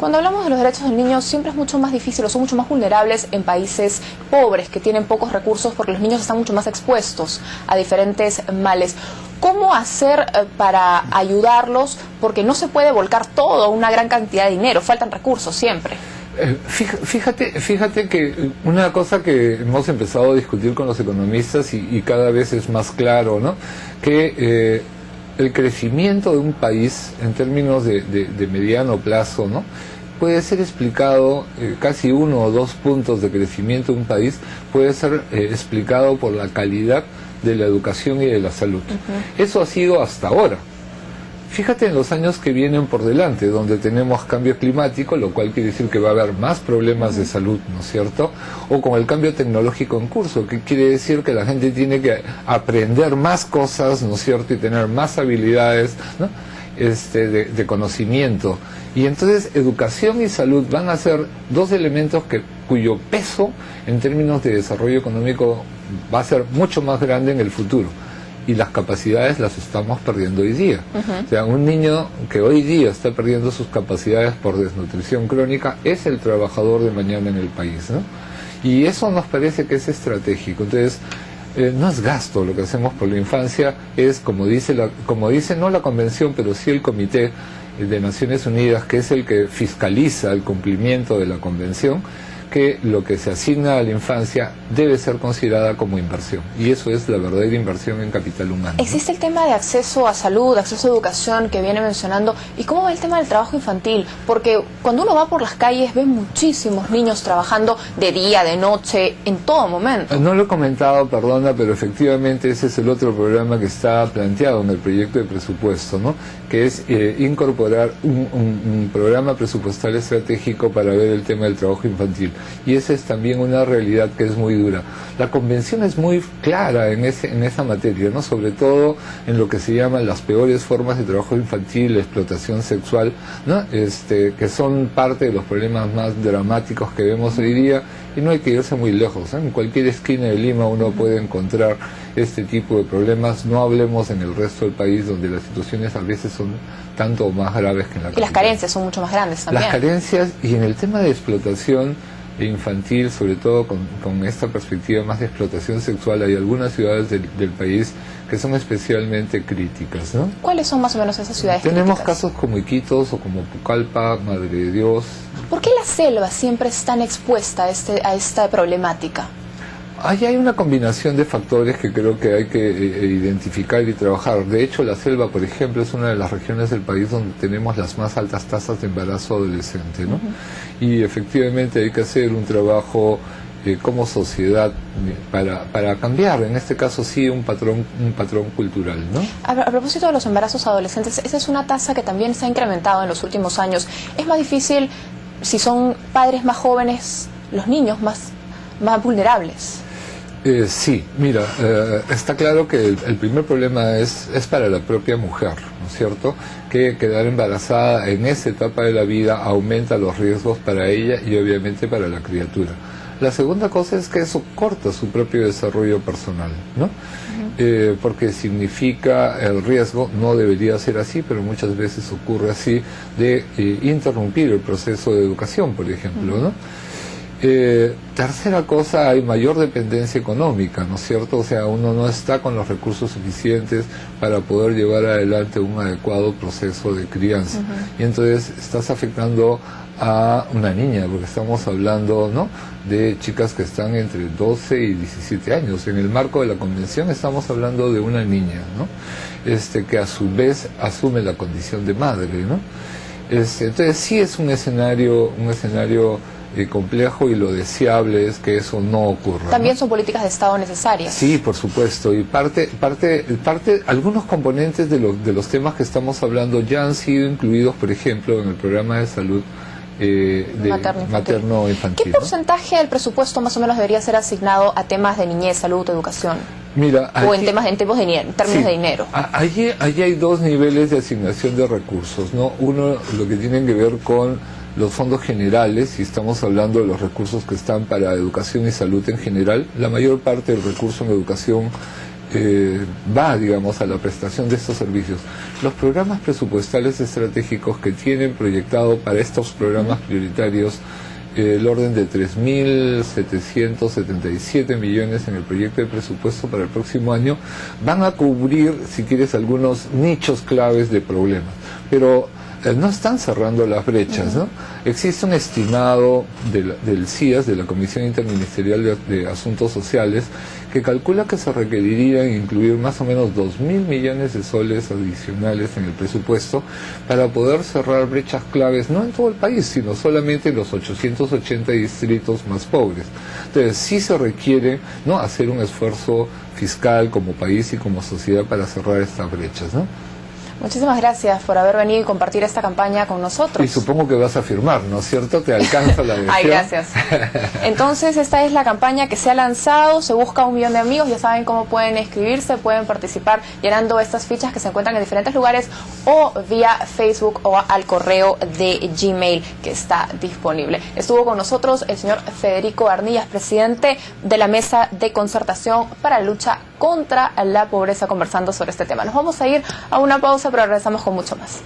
Cuando hablamos de los derechos del niño siempre es mucho más difícil o son mucho más vulnerables en países pobres que tienen pocos recursos porque los niños están mucho más expuestos a diferentes males. ¿Cómo hacer para ayudarlos? Porque no se puede volcar todo, una gran cantidad de dinero, faltan recursos siempre. Fíjate que una cosa que hemos empezado a discutir con los economistas y cada vez es más claro, ¿no? Que el crecimiento de un país en términos de mediano plazo, ¿no?, puede ser explicado, casi 1 o 2 puntos de crecimiento de un país puede ser explicado por la calidad de la educación y de la salud. Eso ha sido hasta ahora. Fíjate en los años que vienen por delante, donde tenemos cambio climático, lo cual quiere decir que va a haber más problemas de salud, ¿no es cierto? O con el cambio tecnológico en curso, que quiere decir que la gente tiene que aprender más cosas, ¿no es cierto? Y tener más habilidades, ¿no?, de conocimiento. Y entonces educación y salud van a ser 2 elementos cuyo peso en términos de desarrollo económico va a ser mucho más grande en el futuro. Y las capacidades las estamos perdiendo hoy día. O sea, un niño que hoy día está perdiendo sus capacidades por desnutrición crónica es el trabajador de mañana en el país, ¿no? Y eso nos parece que es estratégico. Entonces, no es gasto lo que hacemos por la infancia, es como dice no la convención, pero sí el Comité de Naciones Unidas, que es el que fiscaliza el cumplimiento de la convención, que lo que se asigna a la infancia debe ser considerada como inversión, y eso es la verdadera inversión en capital humano, ¿no? Existe el tema de acceso a salud, acceso a educación que viene mencionando, ¿y cómo va el tema del trabajo infantil? Porque cuando uno va por las calles ve muchísimos niños trabajando de día, de noche, en todo momento. No lo he comentado, perdona, pero efectivamente ese es el otro programa que está planteado en el proyecto de presupuesto, ¿no?, que es incorporar un programa presupuestal estratégico para ver el tema del trabajo infantil. Y esa es también una realidad que es muy dura. La convención es muy clara en esa materia, ¿no?, sobre todo en lo que se llaman las peores formas de trabajo infantil, la explotación sexual, ¿no?, que son parte de los problemas más dramáticos que vemos hoy día, y no hay que irse muy lejos, ¿eh? En cualquier esquina de Lima uno puede encontrar este tipo de problemas, no hablemos en el resto del país, donde las situaciones a veces son tanto o más graves que en la capital. Y las carencias son mucho más grandes también. Las carencias, y en el tema de explotación infantil, sobre todo con esta perspectiva más de explotación sexual, hay algunas ciudades del país que son especialmente críticas, ¿no? ¿Cuáles son más o menos esas ciudades Tenemos críticas? casos como Iquitos o como Pucallpa, Madre de Dios. ¿Por qué la selva siempre es tan expuesta a esta problemática? Ahí hay una combinación de factores que creo que hay que identificar y trabajar. De hecho, la selva, por ejemplo, es una de las regiones del país donde tenemos las más altas tasas de embarazo adolescente, ¿no? Y efectivamente hay que hacer un trabajo como sociedad para cambiar, en este caso sí, un patrón cultural, ¿no? A propósito de los embarazos adolescentes, esa es una tasa que también se ha incrementado en los últimos años. ¿Es más difícil si son padres más jóvenes, los niños más vulnerables? Sí, mira, está claro que el primer problema es para la propia mujer, ¿no es cierto? Que quedar embarazada en esa etapa de la vida aumenta los riesgos para ella y obviamente para la criatura. La segunda cosa es que eso corta su propio desarrollo personal, ¿no? Porque significa el riesgo, no debería ser así, pero muchas veces ocurre así, de interrumpir el proceso de educación, por ejemplo, ¿no? Tercera cosa, hay mayor dependencia económica, ¿no es cierto? O sea, uno no está con los recursos suficientes para poder llevar adelante un adecuado proceso de crianza. Y entonces estás afectando a una niña, porque estamos hablando, ¿no?, de chicas que están entre 12 y 17 años. En el marco de la convención estamos hablando de una niña, ¿no?, que a su vez asume la condición de madre, ¿no? Entonces sí es un escenario complejo, y lo deseable es que eso no ocurra, También, ¿no?, son políticas de Estado necesarias. Sí, por supuesto, y algunos componentes de los temas que estamos hablando ya han sido incluidos, por ejemplo, en el programa de salud materno-infantil. ¿Qué porcentaje del presupuesto más o menos debería ser asignado a temas de niñez, salud, educación? Mira, o en términos de dinero. Allí hay 2 niveles de asignación de recursos, ¿no? Uno, lo que tiene que ver con los fondos generales, y estamos hablando de los recursos que están para educación y salud en general. La mayor parte del recurso en educación va, digamos, a la prestación de estos servicios. Los programas presupuestales estratégicos que tienen proyectado para estos programas prioritarios el orden de 3.777 millones en el proyecto de presupuesto para el próximo año, van a cubrir, si quieres, algunos nichos claves de problemas. Pero no están cerrando las brechas, ¿no? Existe un estimado del CIAS, de la Comisión Interministerial de Asuntos Sociales, que calcula que se requerirían incluir más o menos 2.000 millones de soles adicionales en el presupuesto para poder cerrar brechas claves, no en todo el país, sino solamente en los 880 distritos más pobres. Entonces, sí se requiere, ¿no?, hacer un esfuerzo fiscal como país y como sociedad para cerrar estas brechas, ¿no? Muchísimas gracias por haber venido y compartir esta campaña con nosotros. Y supongo que vas a firmar, ¿no es cierto? ¿Te alcanza la adhesión? Ay, gracias. Entonces, esta es la campaña que se ha lanzado, se busca 1 millón de amigos, ya saben cómo pueden inscribirse, pueden participar llenando estas fichas que se encuentran en diferentes lugares o vía Facebook o al correo de Gmail que está disponible. Estuvo con nosotros el señor Federico Arnillas, presidente de la Mesa de Concertación para la Lucha contra la Pobreza, conversando sobre este tema. Nos vamos a ir a una pausa, pero regresamos con mucho más.